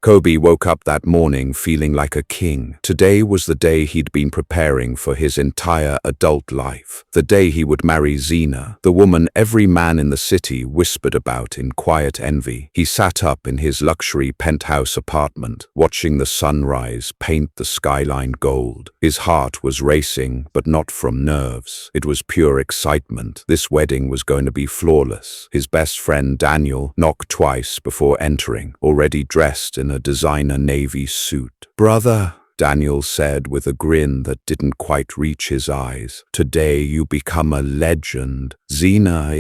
Kobi woke up that morning feeling like a king. Today was the day he'd been preparing for his entire adult life. The day he would marry Zina, the woman every man in the city whispered about in quiet envy. He sat up in his luxury penthouse apartment, watching the sunrise paint the skyline gold. His heart was racing, but not from nerves. It was pure excitement. This wedding was going to be flawless. His best friend Daniel knocked twice before entering, already dressed in a designer navy suit. "Brother," Daniel said with a grin that didn't quite reach his eyes, "today you become a legend. Zina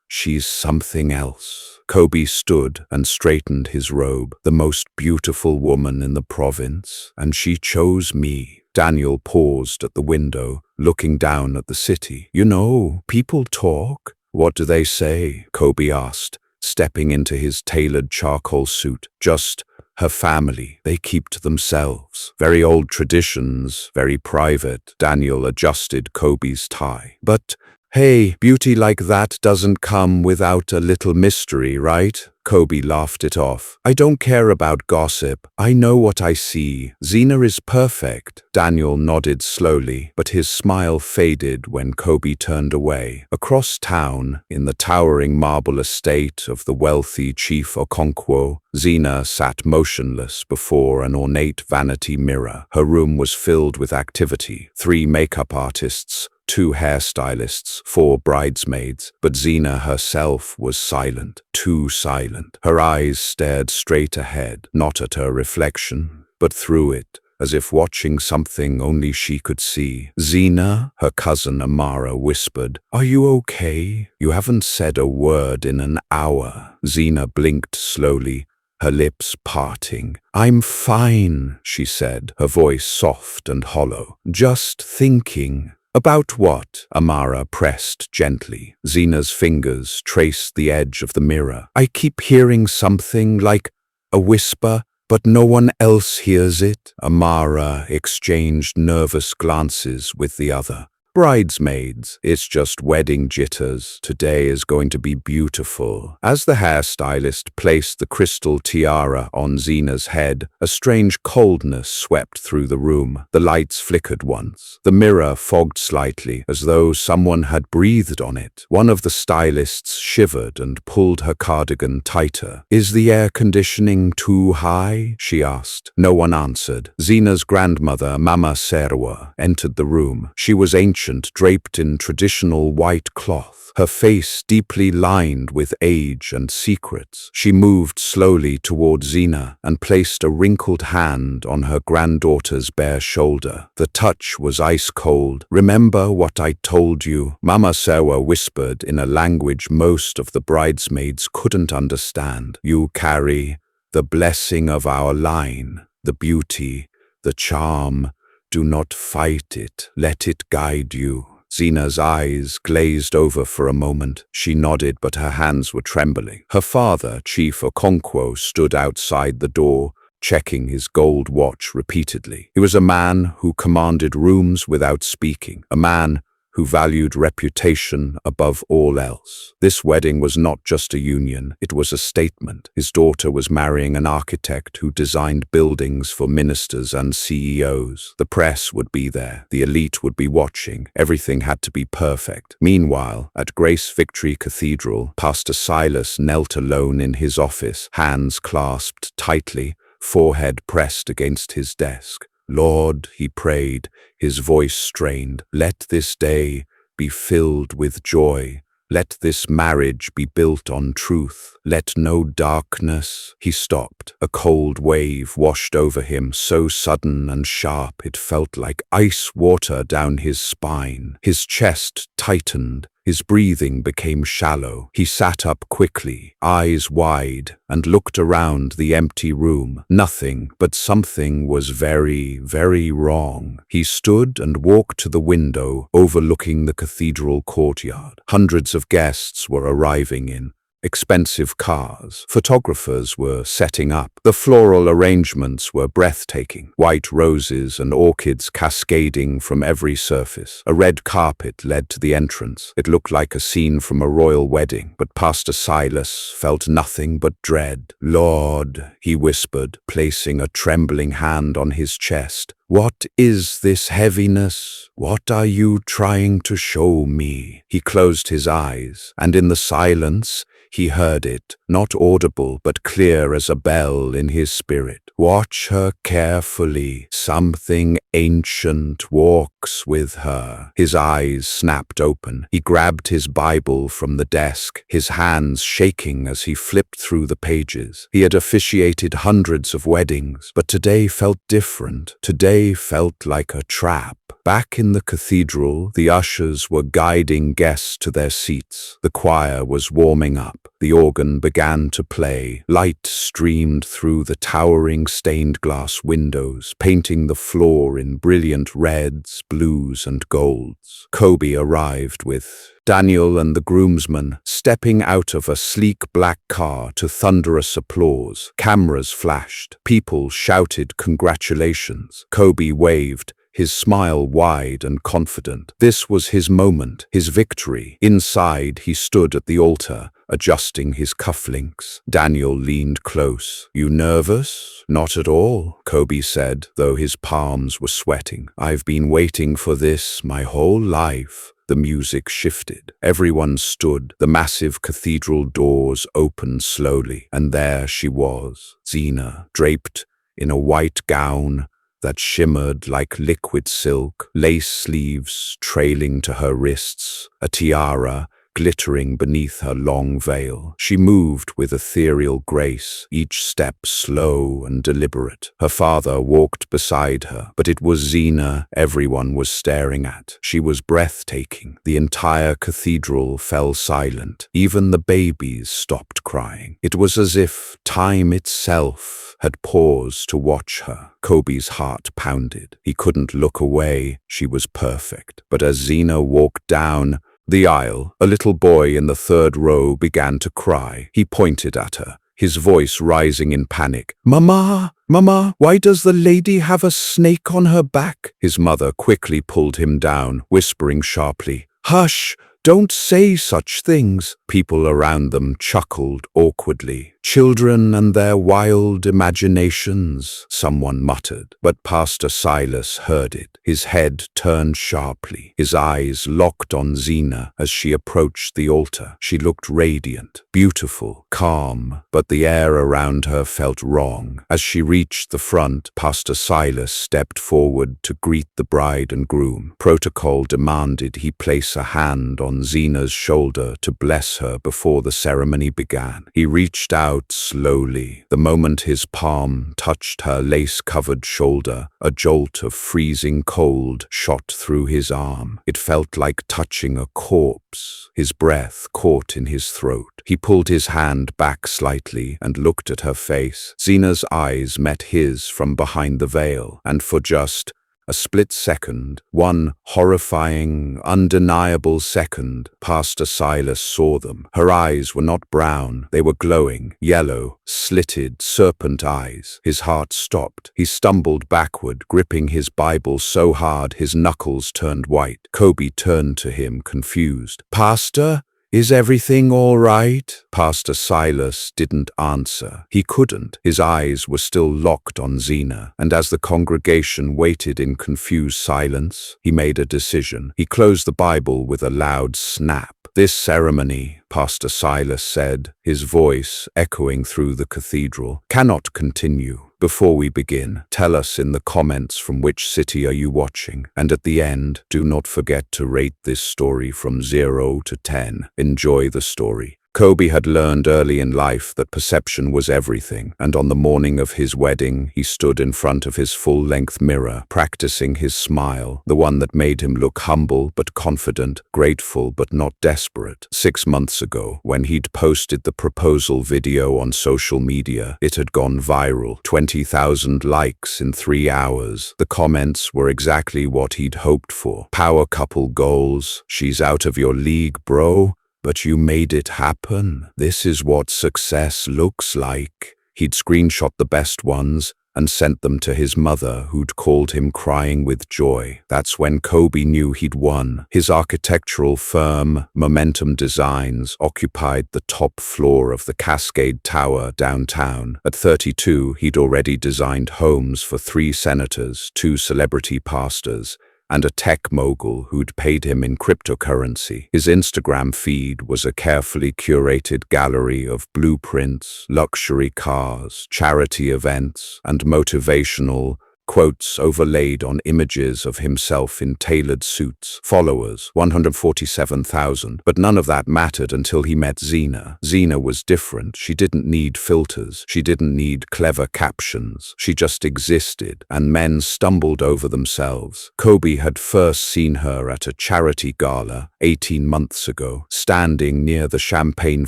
she's something else." Kobi stood and straightened his robe. "The most beautiful woman in the province, and she chose me." Daniel paused at the window, looking down at the city. "You know, people talk." "What do they say?" Kobi asked, stepping into his tailored charcoal suit. "Just her family. They keep to themselves. Very old traditions, very private." Daniel adjusted Kobi's tie. "But hey, beauty like that doesn't come without a little mystery, right?" Kobi laughed it off. "I don't care about gossip. I know what I see. Zina is perfect." Daniel nodded slowly, but his smile faded when Kobi turned away. Across town, in the towering marble estate of the wealthy Chief Okonkwo, Zina sat motionless before an ornate vanity mirror. Her room was filled with activity. 3 makeup artists, 2 hairstylists, 4 bridesmaids, but Zina herself was silent, too silent. Her eyes stared straight ahead, not at her reflection, but through it, as if watching something only she could see. "Zina," her cousin Amara whispered, "are you okay? You haven't said a word in an hour." Zina blinked slowly, her lips parting. "I'm fine," she said, her voice soft and hollow. "Just thinking." "About what?" Amara pressed gently. Zina's fingers traced the edge of the mirror. "I keep hearing something like a whisper, but no one else hears it." Amara exchanged nervous glances with the other. "Bridesmaids, it's just wedding jitters. Today is going to be beautiful." As the hairstylist placed the crystal tiara on Zina's head, a strange coldness swept through the room. The lights flickered once. The mirror fogged slightly, as though someone had breathed on it. One of the stylists shivered and pulled her cardigan tighter. "Is the air conditioning too high?" she asked. No one answered. Zina's grandmother, Mama Serwa, entered the room. She was ancient, draped in traditional white cloth, her face deeply lined with age and secrets. She moved slowly toward Zina and placed a wrinkled hand on her granddaughter's bare shoulder. The touch was ice cold. "Remember what I told you?" Mama Serwa whispered in a language most of the bridesmaids couldn't understand. "You carry the blessing of our line, the beauty, the charm. Do not fight it. Let it guide you." Zina's eyes glazed over for a moment. She nodded, but her hands were trembling. Her father, Chief Okonkwo, stood outside the door, checking his gold watch repeatedly. He was a man who commanded rooms without speaking, a man who valued reputation above all else. This wedding was not just a union, it was a statement. His daughter was marrying an architect who designed buildings for ministers and CEOs. The press would be there, the elite would be watching, everything had to be perfect. Meanwhile, at Grace Victory Cathedral, Pastor Silas knelt alone in his office, hands clasped tightly, forehead pressed against his desk. "Lord," he prayed, his voice strained, "let this day be filled with joy. Let this marriage be built on truth. Let no darkness." He stopped. A cold wave washed over him, so sudden and sharp it felt like ice water down his spine. His chest tightened. His breathing became shallow. He sat up quickly, eyes wide, and looked around the empty room. Nothing, but something was very, very wrong. He stood and walked to the window overlooking the cathedral courtyard. Hundreds of guests were arriving in, expensive cars. Photographers were setting up. The floral arrangements were breathtaking. White roses and orchids cascading from every surface. A red carpet led to the entrance. It looked like a scene from a royal wedding, but Pastor Silas felt nothing but dread. "Lord," he whispered, placing a trembling hand on his chest, "what is this heaviness? What are you trying to show me?" He closed his eyes, and in the silence, he heard it, not audible but clear as a bell in his spirit. "Watch her carefully. Something ancient walks with her." His eyes snapped open. He grabbed his Bible from the desk, his hands shaking as he flipped through the pages. He had officiated hundreds of weddings, but today felt different. Today felt like a trap. Back in the cathedral, the ushers were guiding guests to their seats. The choir was warming up. The organ began to play. Light streamed through the towering stained glass windows, painting the floor in brilliant reds, blues, and golds. Kobi arrived with Daniel and the groomsmen, stepping out of a sleek black car to thunderous applause. Cameras flashed. People shouted congratulations. Kobi waved, his smile wide and confident. This was his moment, his victory. Inside, he stood at the altar, adjusting his cufflinks. Daniel leaned close. "You nervous?" "Not at all," Kobi said, though his palms were sweating. "I've been waiting for this my whole life." The music shifted. Everyone stood. The massive cathedral doors opened slowly, and there she was, Zina, draped in a white gown that shimmered like liquid silk, lace sleeves trailing to her wrists, a tiara glittering beneath her long veil. She moved with ethereal grace, each step slow and deliberate. Her father walked beside her, but it was Zina everyone was staring at. She was breathtaking. The entire cathedral fell silent. Even the babies stopped crying. It was as if time itself had paused to watch her. Kobi's heart pounded. He couldn't look away. She was perfect. But as Zina walked down the aisle, a little boy in the third row began to cry. He pointed at her, his voice rising in panic. "Mama, Mama, why does the lady have a snake on her back?" His mother quickly pulled him down, whispering sharply, "Hush! Don't say such things." People around them chuckled awkwardly. "Children and their wild imaginations," someone muttered. But Pastor Silas heard it. His head turned sharply. His eyes locked on Zina as she approached the altar. She looked radiant, beautiful, calm, but the air around her felt wrong. As she reached the front, Pastor Silas stepped forward to greet the bride and groom. Protocol demanded he place a hand on Zina's shoulder to bless her before the ceremony began. He reached out slowly. The moment his palm touched her lace-covered shoulder, a jolt of freezing cold shot through his arm. It felt like touching a corpse. His breath caught in his throat. He pulled his hand back slightly and looked at her face. Zina's eyes met his from behind the veil, and for just a split second, one horrifying, undeniable second, Pastor Silas saw them. Her eyes were not brown, they were glowing, yellow, slitted, serpent eyes. His heart stopped. He stumbled backward, gripping his Bible so hard his knuckles turned white. Kobi turned to him, confused. "Pastor? Is everything all right?" Pastor Silas didn't answer. He couldn't. His eyes were still locked on Zina, and as the congregation waited in confused silence, he made a decision. He closed the Bible with a loud snap. "This ceremony," Pastor Silas said, his voice echoing through the cathedral, "cannot continue. Before we begin, tell us in the comments from which city are you watching. And at the end, do not forget to rate this story from 0 to 10. Enjoy the story." Kobi had learned early in life that perception was everything, and on the morning of his wedding, he stood in front of his full-length mirror, practicing his smile, the one that made him look humble but confident, grateful but not desperate. 6 months ago, when he'd posted the proposal video on social media, it had gone viral. 20,000 likes in 3 hours. The comments were exactly what he'd hoped for. "Power couple goals. She's out of your league, bro. but you made it happen. This is what success looks like." He'd screenshot the best ones and sent them to his mother, who'd called him crying with joy. That's when Kobi knew he'd won. His architectural firm, Momentum Designs, occupied the top floor of the Cascade Tower downtown. At 32, he'd already designed homes for 3 senators, 2 celebrity pastors, and a tech mogul who'd paid him in cryptocurrency. His Instagram feed was a carefully curated gallery of blueprints, luxury cars, charity events, and motivational quotes overlaid on images of himself in tailored suits. Followers, 147,000. But none of that mattered until he met Zina. Zina was different. She didn't need filters. She didn't need clever captions. She just existed, and men stumbled over themselves. Kobi had first seen her at a charity gala 18 months ago, standing near the champagne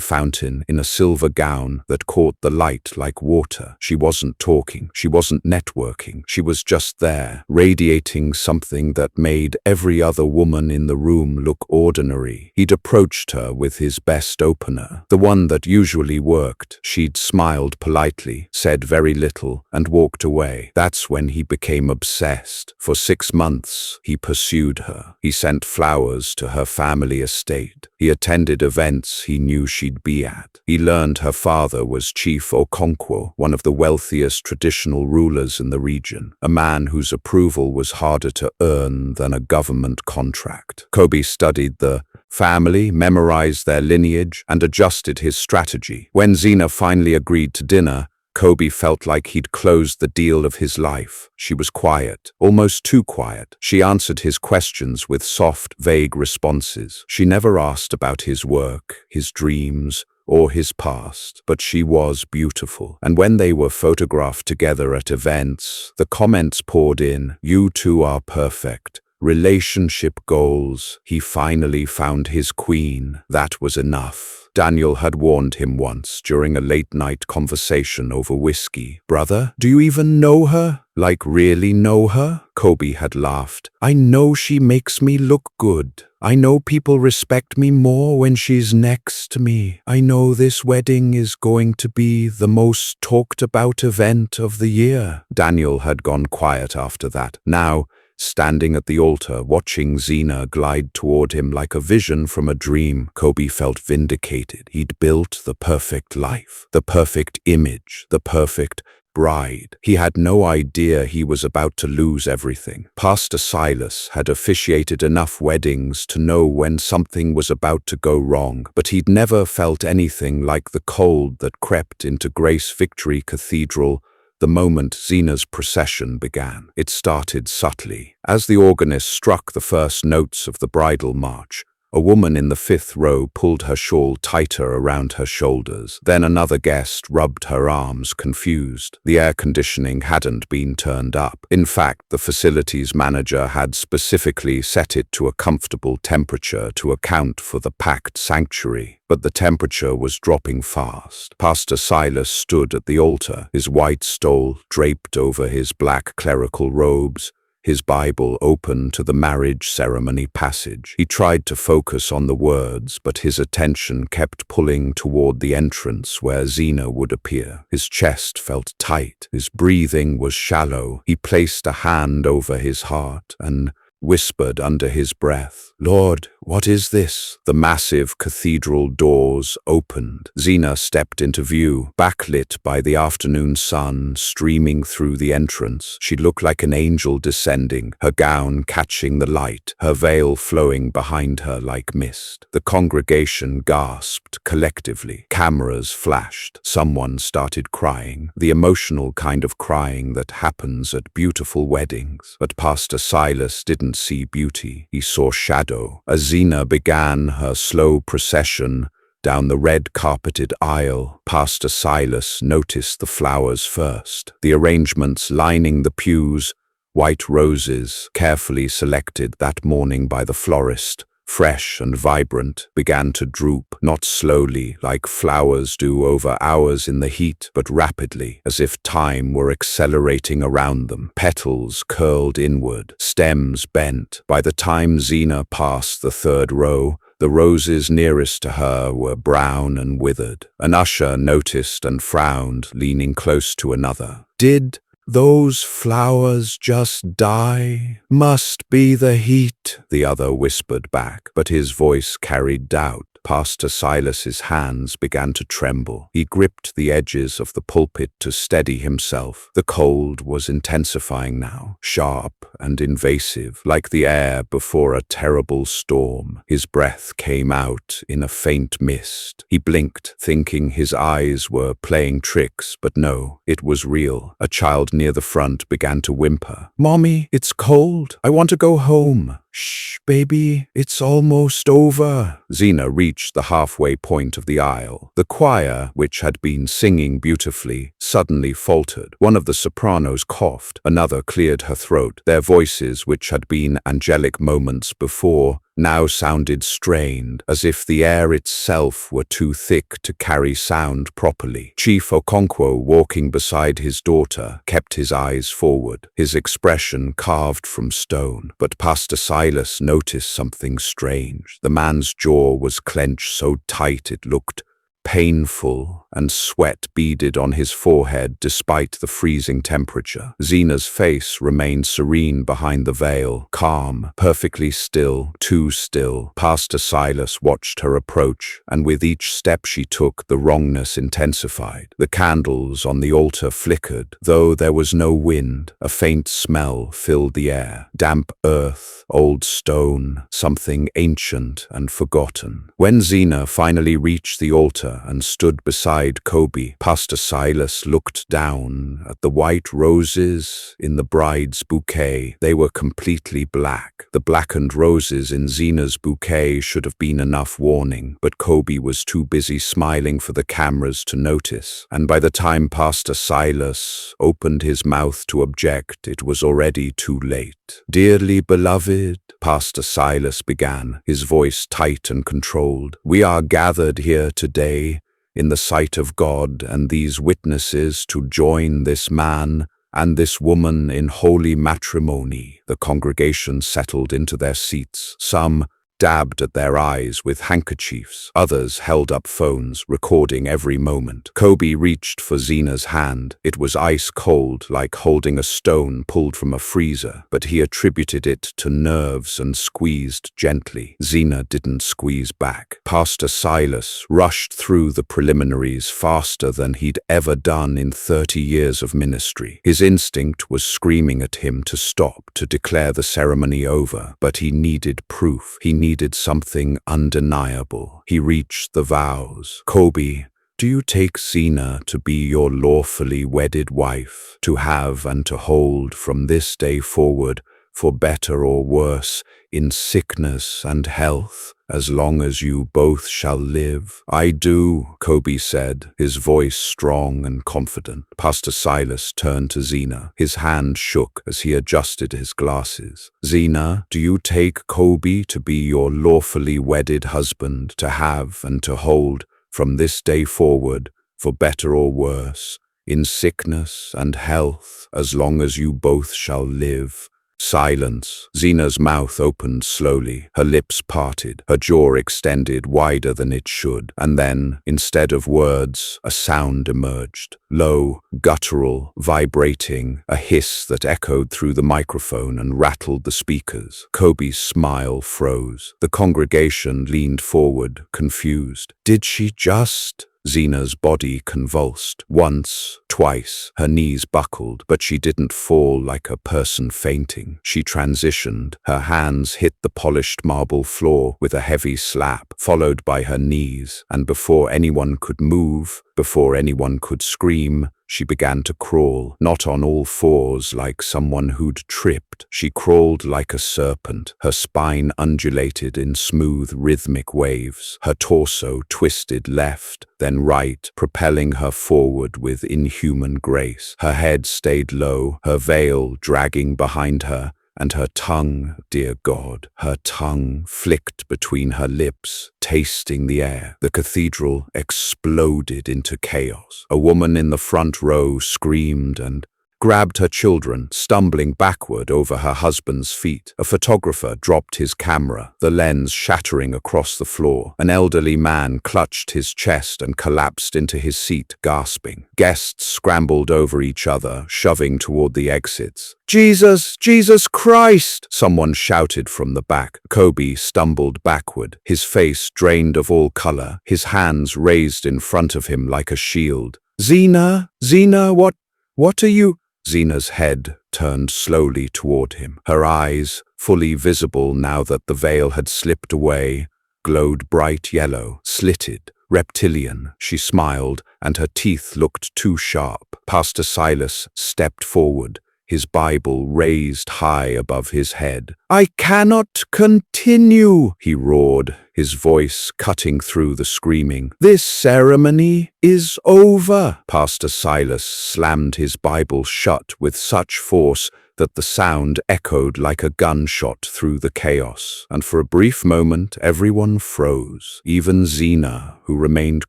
fountain in a silver gown that caught the light like water. She wasn't talking. She wasn't networking. She was just there, radiating something that made every other woman in the room look ordinary. He'd approached her with his best opener, the one that usually worked. She'd smiled politely, said very little, and walked away. That's when he became obsessed. For 6 months, he pursued her. He sent flowers to her family estate. He attended events he knew she'd be at. He learned her father was Chief Okonkwo, one of the wealthiest traditional rulers in the region, a man whose approval was harder to earn than a government contract. Kobi studied the family, memorized their lineage, and adjusted his strategy. When Zina finally agreed to dinner, Kobi felt like he'd closed the deal of his life. She was quiet, almost too quiet. She answered his questions with soft, vague responses. She never asked about his work, his dreams, or his past, but she was beautiful. And when they were photographed together at events, the comments poured in. "You two are perfect. Relationship goals." He finally found his queen. That was enough. Daniel had warned him once during a late-night conversation over whiskey. "Brother, do you even know her? Like, really know her?" Kobi had laughed. "I know she makes me look good. I know people respect me more when she's next to me. I know this wedding is going to be the most talked about event of the year." Daniel had gone quiet after that. Now, standing at the altar, watching Zina glide toward him like a vision from a dream, Kobi felt vindicated. He'd built the perfect life, the perfect image, the perfect bride. He had no idea he was about to lose everything. Pastor Silas had officiated enough weddings to know when something was about to go wrong, but he'd never felt anything like the cold that crept into Grace Victory Cathedral the moment Zina's procession began. It started subtly. As the organist struck the first notes of the bridal march, a woman in the 5th row pulled her shawl tighter around her shoulders. Then another guest rubbed her arms, confused. The air conditioning hadn't been turned up. In fact, the facilities manager had specifically set it to a comfortable temperature to account for the packed sanctuary. But the temperature was dropping fast. Pastor Silas stood at the altar, his white stole draped over his black clerical robes, his Bible open to the marriage ceremony passage. He tried to focus on the words, but his attention kept pulling toward the entrance where Zina would appear. His chest felt tight. His breathing was shallow. He placed a hand over his heart and whispered under his breath, "Lord, what is this?" The massive cathedral doors opened. Zina stepped into view, backlit by the afternoon sun streaming through the entrance. She looked like an angel descending, her gown catching the light, her veil flowing behind her like mist. The congregation gasped collectively. Cameras flashed. Someone started crying, the emotional kind of crying that happens at beautiful weddings. But Pastor Silas didn't see beauty. He saw shadow. As Zina began her slow procession down the red-carpeted aisle, Pastor Silas noticed the flowers first. The arrangements lining the pews, white roses, carefully selected that morning by the florist, fresh and vibrant, began to droop, not slowly like flowers do over hours in the heat, but rapidly, as if time were accelerating around them. Petals curled inward, stems bent. By the time Zina passed the 3rd row, The roses nearest to her were brown and withered. An usher noticed and frowned, leaning close to another. "Did those flowers just die?" "Must be the heat," the other whispered back, but his voice carried doubt. Pastor Silas's hands began to tremble. He gripped the edges of the pulpit to steady himself. The cold was intensifying now, sharp and invasive, like the air before a terrible storm. His breath came out in a faint mist. He blinked, thinking his eyes were playing tricks, but no, it was real. A child near the front began to whimper. "Mommy, it's cold. I want to go home." "Shh, baby, it's almost over." Zina reached the halfway point of the aisle. The choir, which had been singing beautifully, suddenly faltered. One of the sopranos coughed, another cleared her throat. Their voices, which had been angelic moments before, now sounded strained, as if the air itself were too thick to carry sound properly. Chief Okonkwo, walking beside his daughter, kept his eyes forward, his expression carved from stone. But Pastor Silas noticed something strange. The man's jaw was clenched so tight it looked painful, and sweat beaded on his forehead despite the freezing temperature. Zina's face remained serene behind the veil, calm, perfectly still, too still. Pastor Silas watched her approach, and with each step she took, the wrongness intensified. The candles on the altar flickered, though there was no wind. A faint smell filled the air. Damp earth, old stone, something ancient and forgotten. When Zina finally reached the altar and stood beside Kobi, Pastor Silas looked down at the white roses in the bride's bouquet. They were completely black. The blackened roses in Zina's bouquet should have been enough warning, but Kobi was too busy smiling for the cameras to notice. And by the time Pastor Silas opened his mouth to object, it was already too late. "Dearly beloved," Pastor Silas began, his voice tight and controlled, "we are gathered here today in the sight of God and these witnesses to join this man and this woman in holy matrimony." The congregation settled into their seats. Some dabbed at their eyes with handkerchiefs. Others held up phones, recording every moment. Kobi reached for Zina's hand. It was ice cold, like holding a stone pulled from a freezer, but he attributed it to nerves and squeezed gently. Zina didn't squeeze back. Pastor Silas rushed through the preliminaries faster than he'd ever done in 30 years of ministry. His instinct was screaming at him to stop, to declare the ceremony over, but he needed proof. He needed something undeniable. He reached the vows. "Kobi, do you take Zina to be your lawfully wedded wife, to have and to hold from this day forward, for better or worse, in sickness and health, as long as you both shall live?" "I do," Kobi said, his voice strong and confident. Pastor Silas turned to Zina. His hand shook as he adjusted his glasses. "Zina, do you take Kobi to be your lawfully wedded husband, to have and to hold from this day forward, for better or worse, in sickness and health, as long as you both shall live?" Silence. Zina's mouth opened slowly, her lips parted, her jaw extended wider than it should, and then, instead of words, a sound emerged. Low, guttural, vibrating, a hiss that echoed through the microphone and rattled the speakers. Kobi's smile froze. The congregation leaned forward, confused. Did she just... Zina's body convulsed. Once, twice, her knees buckled, but she didn't fall like a person fainting. She transitioned. Her hands hit the polished marble floor with a heavy slap, followed by her knees, and before anyone could move, before anyone could scream, she began to crawl, not on all fours like someone who'd tripped. She crawled like a serpent. Her spine undulated in smooth, rhythmic waves. Her torso twisted left, then right, propelling her forward with inhuman grace. Her head stayed low, her veil dragging behind her, and her tongue, dear God, her tongue flicked between her lips, tasting the air. The cathedral exploded into chaos. A woman in the front row screamed, and grabbed her children, stumbling backward over her husband's feet. A photographer dropped his camera, the lens shattering across the floor. An elderly man clutched his chest and collapsed into his seat, gasping. Guests scrambled over each other, shoving toward the exits. "Jesus! Jesus Christ!" someone shouted from the back. Kobi stumbled backward, his face drained of all color, his hands raised in front of him like a shield. "Zina! Zina, what are you?" Zina's head turned slowly toward him. Her eyes, fully visible now that the veil had slipped away, glowed bright yellow, slitted, reptilian. She smiled, and her teeth looked too sharp. Pastor Silas stepped forward, his Bible raised high above his head. "I cannot continue," he roared, his voice cutting through the screaming. "This ceremony is over." Pastor Silas slammed his Bible shut with such force that the sound echoed like a gunshot through the chaos, and for a brief moment everyone froze, even Zina, who remained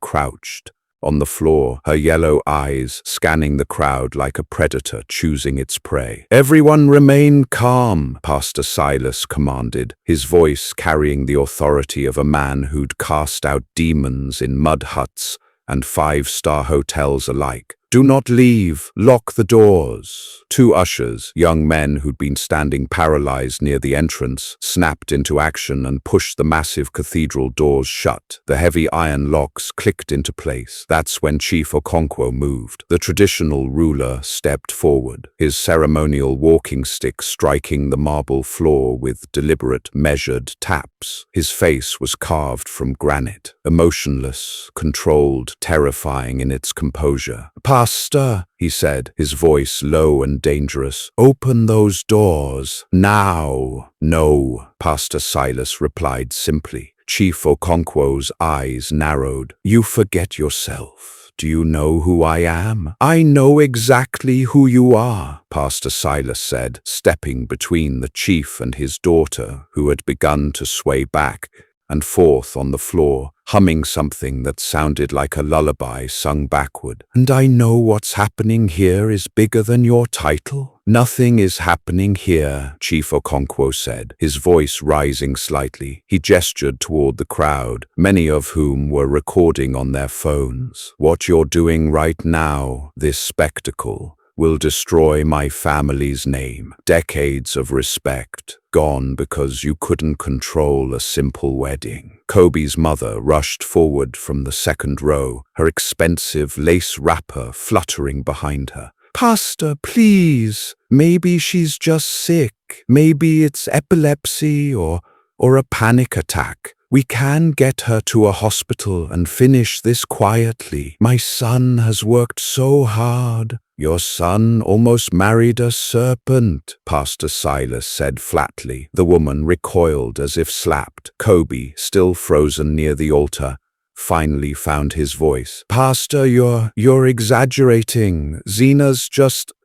crouched on the floor, her yellow eyes scanning the crowd like a predator choosing its prey. "Everyone remain calm," Pastor Silas commanded, his voice carrying the authority of a man who'd cast out demons in mud huts and five-star hotels alike. "Do not leave. Lock the doors." Two ushers, young men who'd been standing paralyzed near the entrance, snapped into action and pushed the massive cathedral doors shut. The heavy iron locks clicked into place. That's when Chief Okonkwo moved. The traditional ruler stepped forward, his ceremonial walking stick striking the marble floor with deliberate, measured taps. His face was carved from granite, emotionless, controlled, terrifying in its composure. "Pastor," he said, his voice low and dangerous, "open those doors, now." "No," Pastor Silas replied simply. Chief Okonkwo's eyes narrowed. "You forget yourself. Do you know who I am?" "I know exactly who you are," Pastor Silas said, stepping between the chief and his daughter, who had begun to sway back and forth on the floor, humming something that sounded like a lullaby sung backward. "And I know what's happening here is bigger than your title." "Nothing is happening here," Chief Okonkwo said, his voice rising slightly. He gestured toward the crowd, many of whom were recording on their phones. "What you're doing right now, this spectacle, will destroy my family's name. Decades of respect, gone because you couldn't control a simple wedding." Kobi's mother rushed forward from the second row, her expensive lace wrapper fluttering behind her. "Pastor, please. Maybe she's just sick. Maybe it's epilepsy or a panic attack. We can get her to a hospital and finish this quietly. My son has worked so hard." "Your son almost married a serpent," Pastor Silas said flatly. The woman recoiled as if slapped. Kobi, still frozen near the altar, finally found his voice. "Pastor, you're exaggerating. Zina's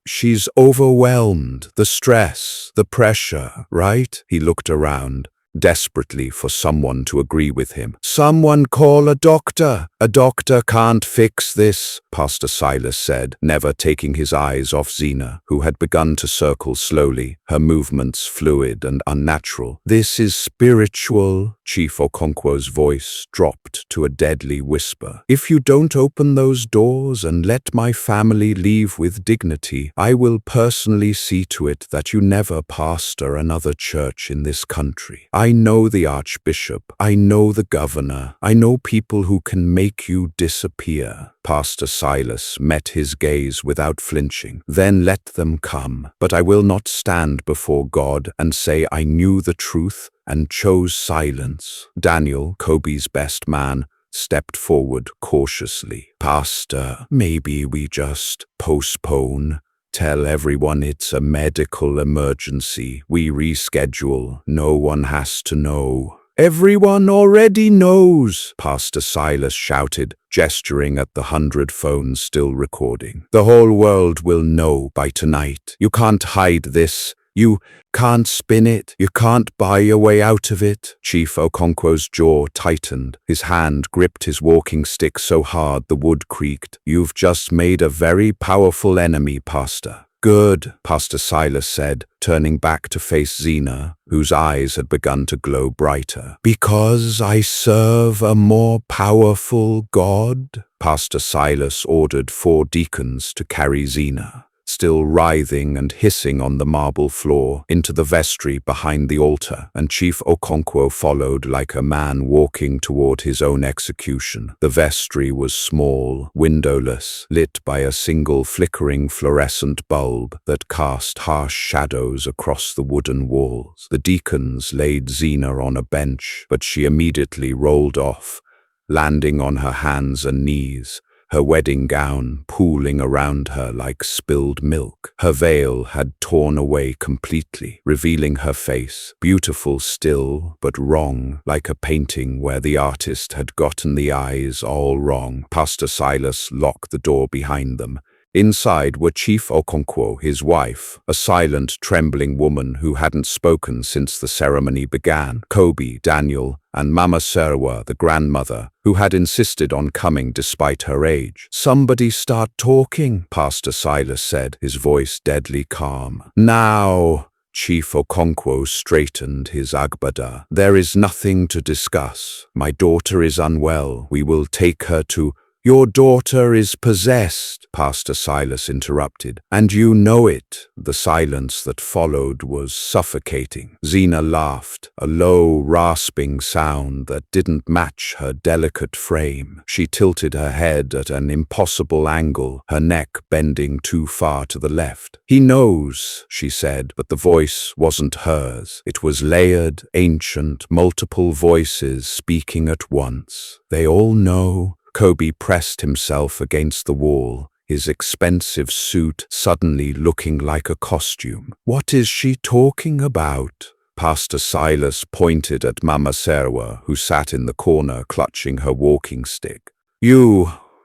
she's overwhelmed. The stress, the pressure, right?" He looked around, desperately for someone to agree with him. "Someone call a doctor." "A doctor can't fix this," Pastor Silas said, never taking his eyes off Zina, who had begun to circle slowly, her movements fluid and unnatural. "This is spiritual." Chief Okonkwo's voice dropped to a deadly whisper. "If you don't open those doors and let my family leave with dignity, I will personally see to it that you never pastor another church in this country. I know the archbishop, I know the governor, I know people who can make you disappear." Pastor Silas met his gaze without flinching. "Then let them come, but I will not stand before God and say I knew the truth and chose silence." Daniel, Kobi's best man, stepped forward cautiously. "Pastor, maybe we just postpone. Tell everyone it's a medical emergency. We reschedule. No one has to know." "Everyone already knows," Pastor Silas shouted, gesturing at the 100 phones still recording. "The whole world will know by tonight. You can't hide this. You can't spin it. You can't buy your way out of it." Chief Okonkwo's jaw tightened. His hand gripped his walking stick so hard the wood creaked. "You've just made a very powerful enemy, Pastor. good," Pastor Silas said, turning back to face Zina, whose eyes had begun to glow brighter. "Because I serve a more powerful God." Pastor Silas ordered 4 deacons to carry Zina, still writhing and hissing on the marble floor, into the vestry behind the altar, and Chief Okonkwo followed like a man walking toward his own execution. The vestry was small, windowless, lit by a single flickering fluorescent bulb that cast harsh shadows across the wooden walls. The deacons laid Zina on a bench, but she immediately rolled off, landing on her hands and knees, her wedding gown pooling around her like spilled milk. Her veil had torn away completely, revealing her face, beautiful still, but wrong, like a painting where the artist had gotten the eyes all wrong. Pastor Silas locked the door behind them. Inside were Chief Okonkwo, his wife, a silent, trembling woman who hadn't spoken since the ceremony began, Kobi, Daniel, and Mama Serwa, the grandmother, who had insisted on coming despite her age. "Somebody start talking," Pastor Silas said, his voice deadly calm. "Now." Chief Okonkwo straightened his agbada. "There is nothing to discuss. My daughter is unwell. We will take her to—" "Your daughter is possessed," Pastor Silas interrupted, "and you know it." The silence that followed was suffocating. Zina laughed, a low, rasping sound that didn't match her delicate frame. She tilted her head at an impossible angle, her neck bending too far to the left. "He knows," she said, but the voice wasn't hers. It was layered, ancient, multiple voices speaking at once. "They all know." Kobi pressed himself against the wall, his expensive suit suddenly looking like a costume. "What is she talking about?" Pastor Silas pointed at Mama Serwa, who sat in the corner clutching her walking stick.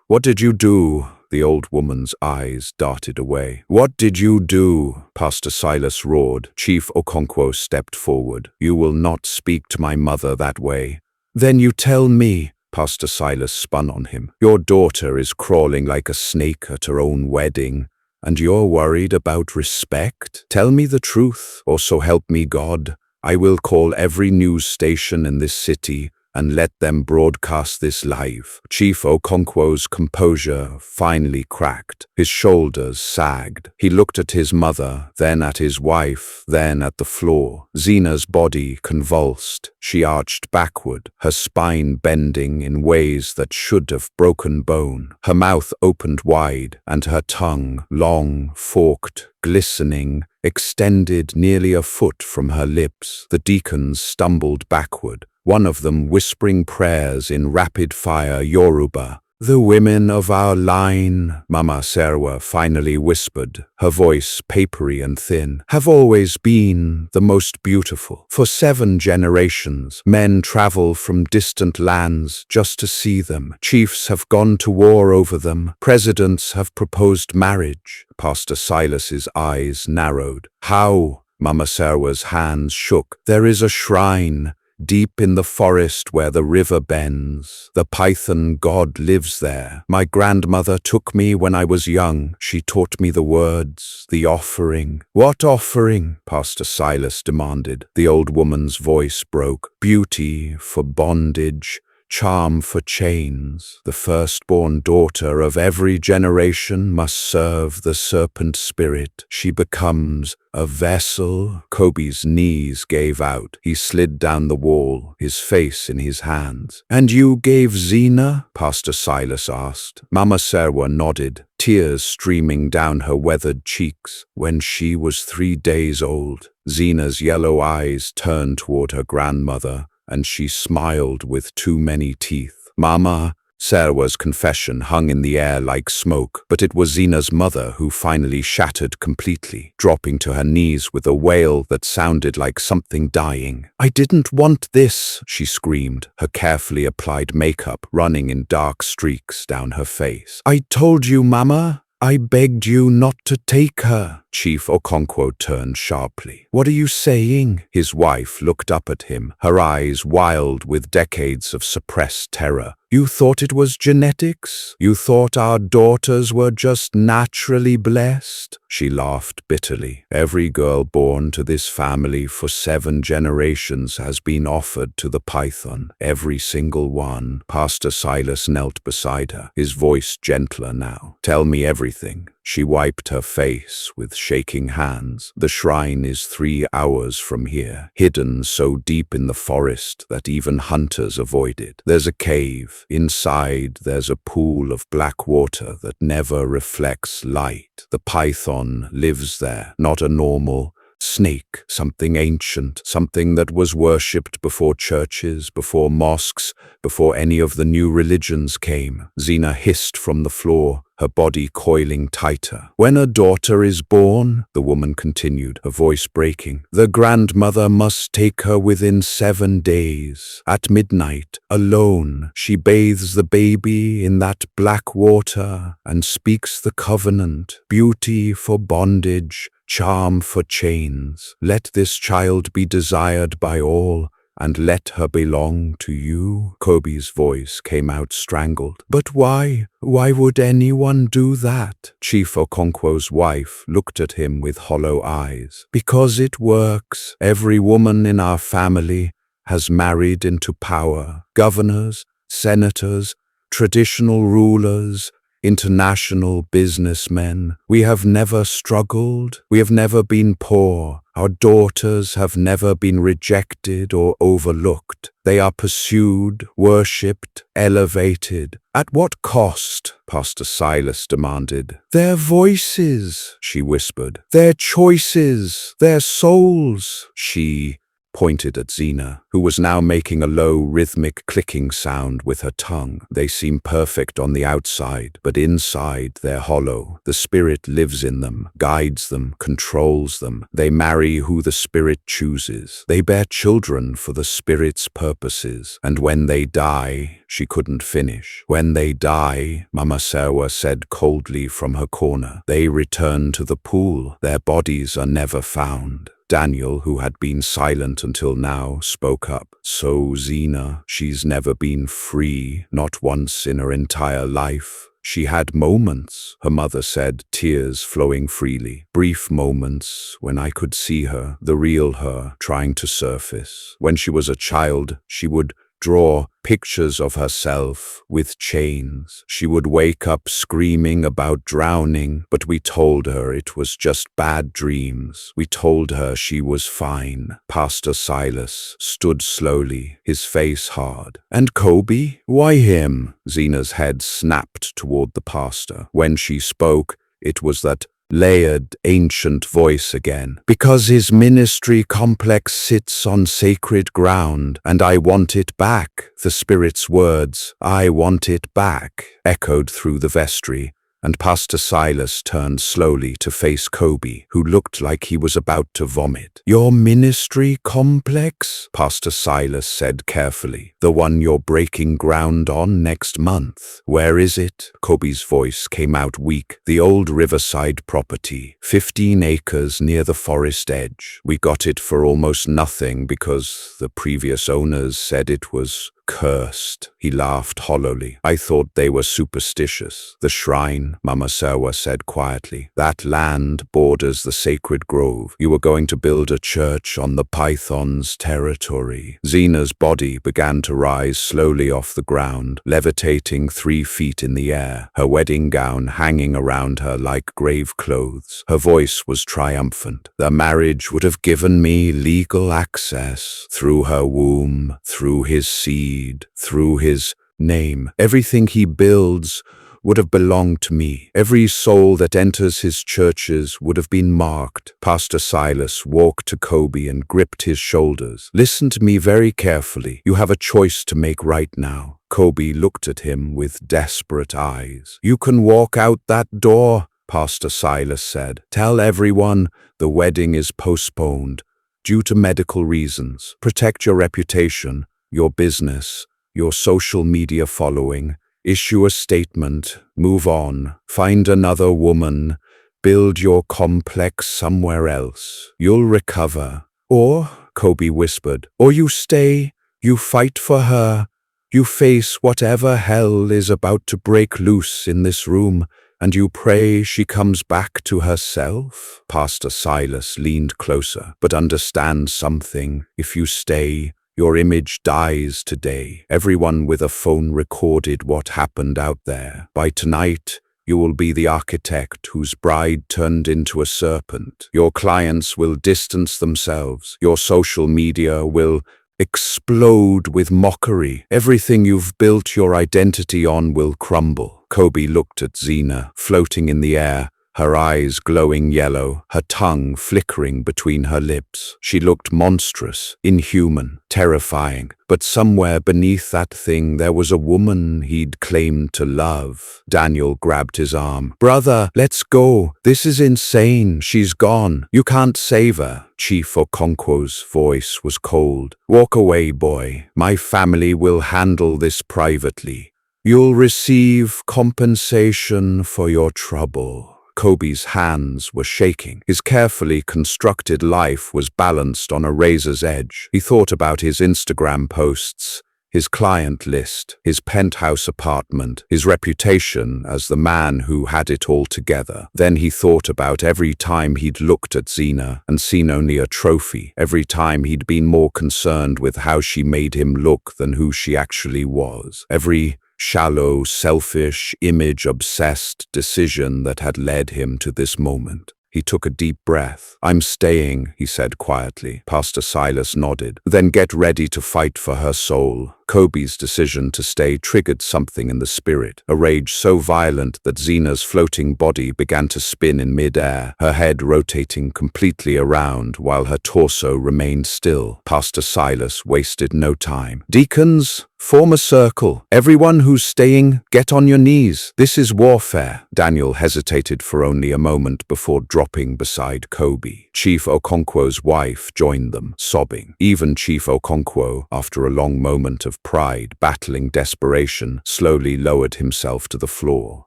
What did you do?" The old woman's eyes darted away. "What did you do?" Pastor Silas roared. Chief Okonkwo stepped forward. "You will not speak to my mother that way." "Then you tell me." Pastor Silas spun on him. "Your daughter is crawling like a snake at her own wedding, and you're worried about respect? Tell me the truth, or so help me God. I will call every news station in this city and let them broadcast this live." Chief Okonkwo's composure finally cracked. His shoulders sagged. He looked at his mother, then at his wife, then at the floor. Zina's body convulsed. She arched backward, her spine bending in ways that should have broken bone. Her mouth opened wide, and her tongue, long, forked, glistening, extended nearly a foot from her lips. The deacons stumbled backward, one of them whispering prayers in rapid-fire Yoruba. "The women of our line," Mama Serwa finally whispered, her voice papery and thin, "have always been the most beautiful. For 7 generations, men travel from distant lands just to see them. Chiefs have gone to war over them. Presidents have proposed marriage." Pastor Silas's eyes narrowed. "How?" Mama Serwa's hands shook. "There is a shrine deep in the forest where the river bends. The python god lives there. My grandmother took me when I was young. She taught me the words, the offering." "What offering?" Pastor Silas demanded. The old woman's voice broke. "Beauty for bondage, charm for chains. The firstborn daughter of every generation must serve the serpent spirit. She becomes a vessel." Kobi's knees gave out. He slid down the wall, his face in his hands. "And you gave Zina?" Pastor Silas asked. Mama Serwa nodded, tears streaming down her weathered cheeks. "When she was 3 days old." Zina's yellow eyes turned toward her grandmother, and she smiled with too many teeth. Mama Serwa's confession hung in the air like smoke, but it was Zina's mother who finally shattered completely, dropping to her knees with a wail that sounded like something dying. "I didn't want this," she screamed, her carefully applied makeup running in dark streaks down her face. "I told you, Mama. I begged you not to take her." Chief Okonkwo turned sharply. "What are you saying?" His wife looked up at him, her eyes wild with decades of suppressed terror. "You thought it was genetics? You thought our daughters were just naturally blessed?" She laughed bitterly. Every girl born to this family for 7 generations has been offered to the python. Every single one. Pastor Silas knelt beside her, his voice gentler now. Tell me everything. She wiped her face with shaking hands. The shrine is 3 hours from here, hidden so deep in the forest that even hunters avoid it. There's a cave. Inside, there's a pool of black water that never reflects light. The python lives there, not a normal snake, something ancient, something that was worshipped before churches, before mosques, before any of the new religions came. Zina hissed from the floor, her body coiling tighter. When a daughter is born, the woman continued, her voice breaking, the grandmother must take her within 7 days. At midnight, alone, she bathes the baby in that black water and speaks the covenant, beauty for bondage, charm for chains. Let this child be desired by all, and let her belong to you. Kobi's voice came out strangled. But why? Why would anyone do that? Chief Okonkwo's wife looked at him with hollow eyes. Because it works. Every woman in our family has married into power. Governors, senators, traditional rulers, international businessmen. We have never struggled. We have never been poor. Our daughters have never been rejected or overlooked. They are pursued, worshipped, elevated. At what cost? Pastor Silas demanded. Their voices, she whispered. Their choices, their souls. She pointed at Zina, who was now making a low, rhythmic clicking sound with her tongue. They seem perfect on the outside, but inside they're hollow. The spirit lives in them, guides them, controls them. They marry who the spirit chooses. They bear children for the spirit's purposes. And when they die, she couldn't finish. When they die, Mama Serwa said coldly from her corner, they return to the pool. Their bodies are never found. Daniel, who had been silent until now, spoke up. So Zina, she's never been free, not once in her entire life. She had moments, her mother said, tears flowing freely. Brief moments when I could see her, the real her, trying to surface. When she was a child, she would draw pictures of herself with chains. She would wake up screaming about drowning, but we told her it was just bad dreams. We told her she was fine. Pastor Silas stood slowly, his face hard. And Kobi? Why him? Zina's head snapped toward the pastor. When she spoke, it was that layered, ancient voice again. Because his ministry complex sits on sacred ground, and I want it back. The Spirit's words, I want it back, echoed through the vestry, and Pastor Silas turned slowly to face Kobi, who looked like he was about to vomit. Your ministry complex? Pastor Silas said carefully. The one you're breaking ground on next month. Where is it? Kobi's voice came out weak. The old riverside property, 15 acres near the forest edge. We got it for almost nothing because the previous owners said it was cursed. He laughed hollowly. I thought they were superstitious. The shrine, Mama Serwa said quietly. That land borders the sacred grove. You were going to build a church on the python's territory. Zina's body began to rise slowly off the ground, levitating 3 feet in the air, her wedding gown hanging around her like grave clothes. Her voice was triumphant. The marriage would have given me legal access through her womb, through his seed, through his name. Everything he builds would have belonged to me. Every soul that enters his churches would have been marked. Pastor Silas walked to Kobi and gripped his shoulders. Listen to me very carefully. You have a choice to make right now. Kobi looked at him with desperate eyes. You can walk out that door, Pastor Silas said. Tell everyone the wedding is postponed due to medical reasons. Protect your reputation, your business, your social media following. Issue a statement, move on, find another woman, build your complex somewhere else. You'll recover. Or, Kobi whispered, or you stay, you fight for her, you face whatever hell is about to break loose in this room, And you pray she comes back to herself? Pastor Silas leaned closer. But understand something. If you stay, your image dies today. Everyone with a phone recorded what happened out there. By tonight, you will be the architect whose bride turned into a serpent. Your clients will distance themselves. Your social media will explode with mockery. Everything you've built your identity on will crumble. Kobi looked at Zina, floating in the air, her eyes glowing yellow, her tongue flickering between her lips. She looked monstrous, inhuman, terrifying, but somewhere beneath that thing there was a woman he'd claimed to love. Daniel grabbed his arm. "Brother, let's go. This is insane. She's gone. You can't save her." Chief Okonkwo's voice was cold. "Walk away, boy. My family will handle this privately. You'll receive compensation for your trouble." Kobi's hands were shaking. His carefully constructed life was balanced on a razor's edge. He thought about his Instagram posts, his client list, his penthouse apartment, his reputation as the man who had it all together. Then he thought about every time he'd looked at Zina and seen only a trophy, every time he'd been more concerned with how she made him look than who she actually was, every shallow, selfish, image-obsessed decision that had led him to this moment. He took a deep breath. "I'm staying," he said quietly. Pastor Silas nodded. "Then get ready to fight for her soul." Kobi's decision to stay triggered something in the spirit, a rage so violent that Zina's floating body began to spin in mid-air, her head rotating completely around while her torso remained still. Pastor Silas wasted no time. "Deacons, form a circle. Everyone who's staying, get on your knees. This is warfare." Daniel hesitated for only a moment before dropping beside Kobi. Chief Okonkwo's wife joined them, sobbing. Even Chief Okonkwo, after a long moment of pride battling desperation, slowly lowered himself to the floor.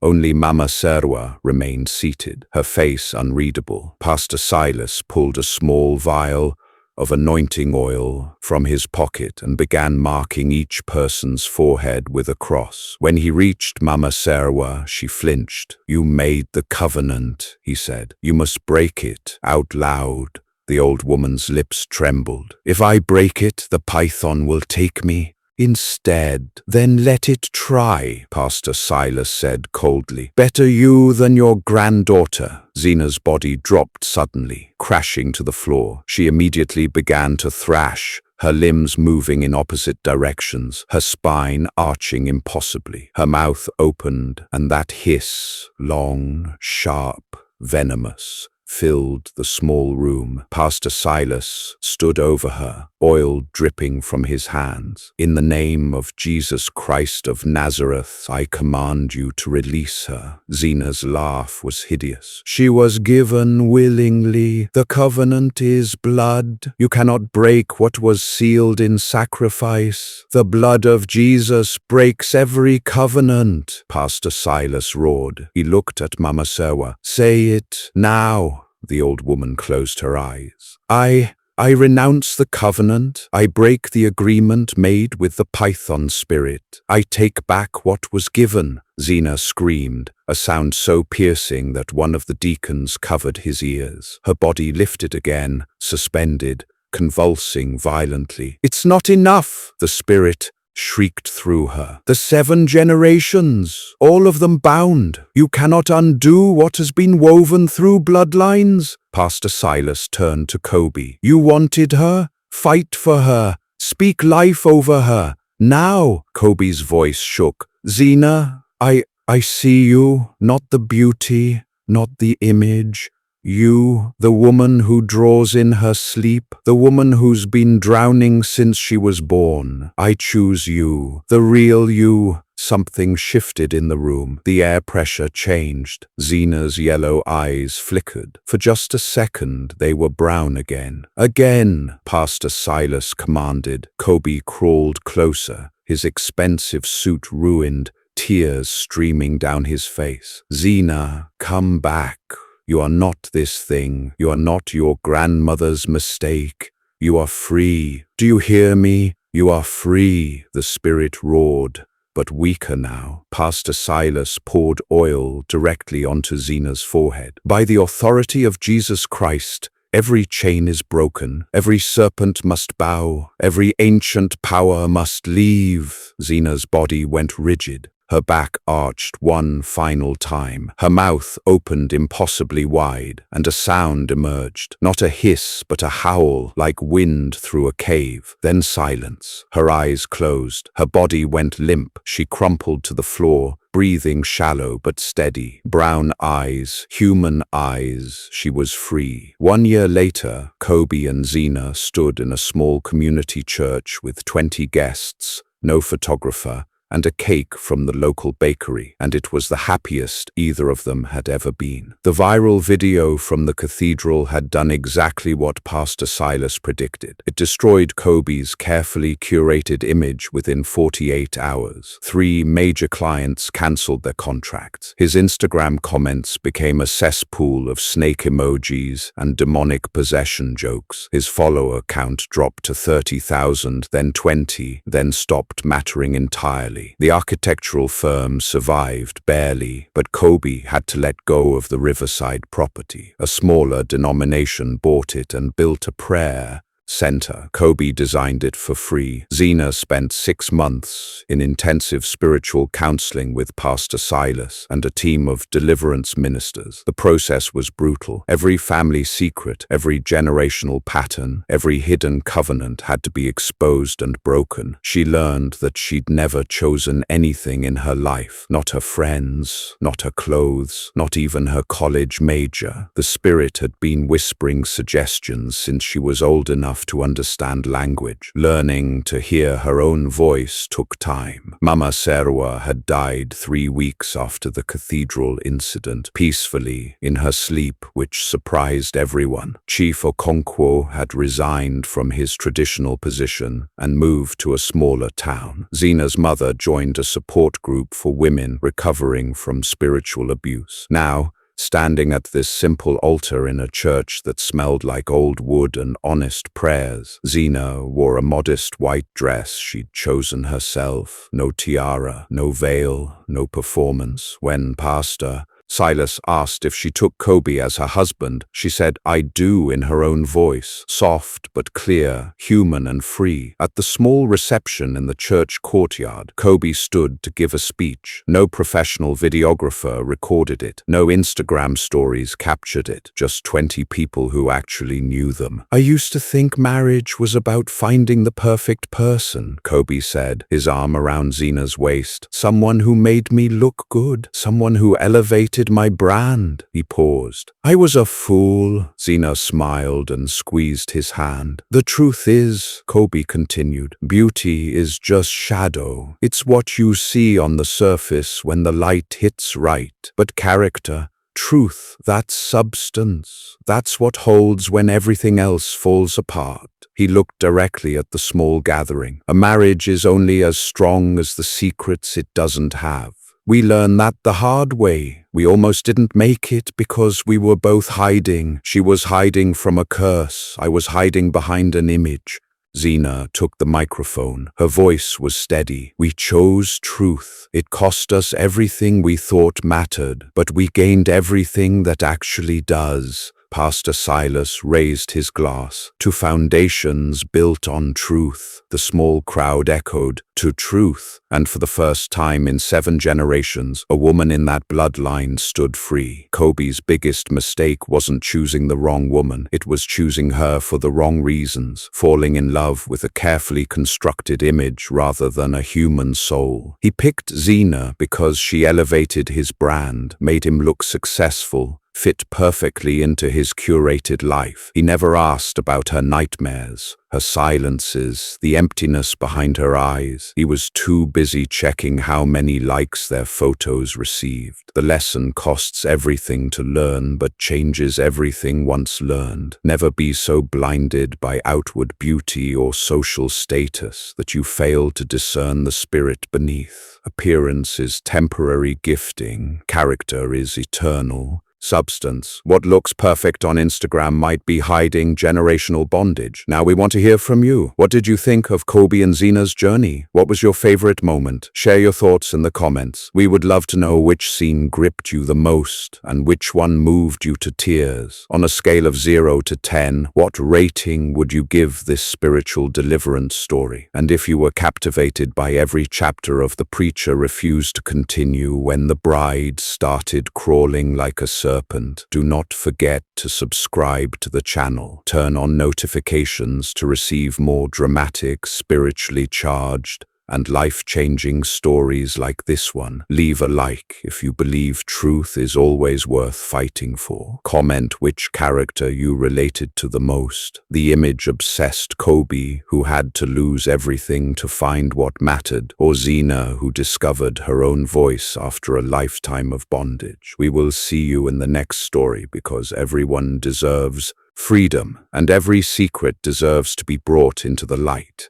Only Mama Serwa remained seated, her face unreadable. Pastor Silas pulled a small vial of anointing oil from his pocket and began marking each person's forehead with a cross. When he reached Mama Serwa, she flinched. "You made the covenant," he said. "You must break it out loud." The old woman's lips trembled. "If I break it, the python will take me. Instead, then let it try," Pastor Silas said coldly. "Better you than your granddaughter." Zina's body dropped suddenly, crashing to the floor. She immediately began to thrash, her limbs moving in opposite directions, her spine arching impossibly. Her mouth opened, and that hiss, long, sharp, venomous, filled the small room. Pastor Silas stood over her, oil dripping from his hands. "In the name of Jesus Christ of Nazareth, I command you to release her." Zina's laugh was hideous. "She was given willingly. The covenant is blood. You cannot break what was sealed in sacrifice. The blood of Jesus breaks every covenant," Pastor Silas roared. He looked at Mama Serwa. "Say it now." The old woman closed her eyes. I renounce the covenant. I break the agreement made with the python spirit. I take back what was given." Zina screamed, a sound so piercing that one of the deacons covered his ears. Her body lifted again, suspended, convulsing violently. "It's not enough!" the spirit shrieked through her. "The 7 generations, all of them bound. You cannot undo what has been woven through bloodlines." Pastor Silas turned to Kobi. "You wanted her? Fight for her. Speak life over her. Now." Kobi's voice shook. "Zina, I see you, not the beauty, not the image. You, the woman who draws in her sleep, the woman who's been drowning since she was born. I choose you, the real you." Something shifted in the room. The air pressure changed. Zina's yellow eyes flickered. For just a second, they were brown again. "Again," Pastor Silas commanded. Kobi crawled closer, his expensive suit ruined, tears streaming down his face. "Zina, come back. You are not this thing. You are not your grandmother's mistake. You are free. Do you hear me? You are free," the spirit roared. but weaker now. Pastor Silas poured oil directly onto Zina's forehead. "By the authority of Jesus Christ, every chain is broken, every serpent must bow, every ancient power must leave." Zina's body went rigid. Her back arched one final time. Her mouth opened impossibly wide, and a sound emerged. Not a hiss, but a howl, like wind through a cave. Then silence. Her eyes closed. Her body went limp. She crumpled to the floor, breathing shallow but steady. Brown eyes, human eyes. She was free. 1 year later, Kobi and Zina stood in a small community church with 20 guests, no photographer, and a cake from the local bakery, and it was the happiest either of them had ever been. The viral video from the cathedral had done exactly what Pastor Silas predicted. It destroyed Kobi's carefully curated image within 48 hours. 3 major clients cancelled their contracts. His Instagram comments became a cesspool of snake emojis and demonic possession jokes. His follower count dropped to 30,000, then 20, then stopped mattering entirely. The architectural firm survived barely, but Kobi had to let go of the riverside property. A smaller denomination bought it and built a prayer center. Kobi designed it for free. Zina spent 6 months in intensive spiritual counseling with Pastor Silas and a team of deliverance ministers. The process was brutal. Every family secret, every generational pattern, every hidden covenant had to be exposed and broken. She learned that she'd never chosen anything in her life. Not her friends, not her clothes, not even her college major. The spirit had been whispering suggestions since she was old enough to understand language. Learning to hear her own voice took time. Mama Serwa had died 3 weeks after the cathedral incident, peacefully, in her sleep, which surprised everyone. Chief Okonkwo had resigned from his traditional position and moved to a smaller town. Zina's mother joined a support group for women recovering from spiritual abuse. Now, standing at this simple altar in a church that smelled like old wood and honest prayers, Zina wore a modest white dress she'd chosen herself. No tiara, no veil, no performance. When Pastor Silas asked if she took Kobi as her husband, she said, "I do," in her own voice, soft but clear, human and free. At the small reception in the church courtyard, Kobi stood to give a speech. No professional videographer recorded it. No Instagram stories captured it. Just 20 people who actually knew them. "I used to think marriage was about finding the perfect person," Kobi said, his arm around Zina's waist. "Someone who made me look good, someone who elevated my brand." He paused. "I was a fool." Zina smiled and squeezed his hand. "The truth is," Kobi continued, "beauty is just shadow. It's what you see on the surface when the light hits right. But character, truth, that's substance. That's what holds when everything else falls apart." He looked directly at the small gathering. "A marriage is only as strong as the secrets it doesn't have. We learned that the hard way. We almost didn't make it because we were both hiding. She was hiding from a curse. I was hiding behind an image." Zina took the microphone. Her voice was steady. "We chose truth. It cost us everything we thought mattered, but we gained everything that actually does." Pastor Silas raised his glass. "To foundations built on truth." The small crowd echoed, "To truth." And for the first time in 7 generations, a woman in that bloodline stood free. Kobi's biggest mistake wasn't choosing the wrong woman. It was choosing her for the wrong reasons, falling in love with a carefully constructed image rather than a human soul. He picked Zina because she elevated his brand, made him look successful, fit perfectly into his curated life. He never asked about her nightmares, her silences, the emptiness behind her eyes. He was too busy checking how many likes their photos received. The lesson costs everything to learn, but changes everything once learned. Never be so blinded by outward beauty or social status that you fail to discern the spirit beneath. Appearance is temporary gifting. Character is eternal. substance. What looks perfect on Instagram might be hiding generational bondage. Now we want to hear from you. What did you think of Kobi and Zina's journey? What was your favorite moment? Share your thoughts in the comments. We would love to know which scene gripped you the most and which one moved you to tears. On a scale of 0 to 10, what rating would you give this spiritual deliverance story? And if you were captivated by every chapter of The Preacher Refused to Continue when the bride started crawling like a serpent, do not forget to subscribe to the channel. Turn on notifications to receive more dramatic, spiritually charged, and life-changing stories like this one. Leave a like if you believe truth is always worth fighting for. Comment which character you related to the most. The image-obsessed Kobi, who had to lose everything to find what mattered, or Zina, who discovered her own voice after a lifetime of bondage. We will see you in the next story because everyone deserves freedom, and every secret deserves to be brought into the light.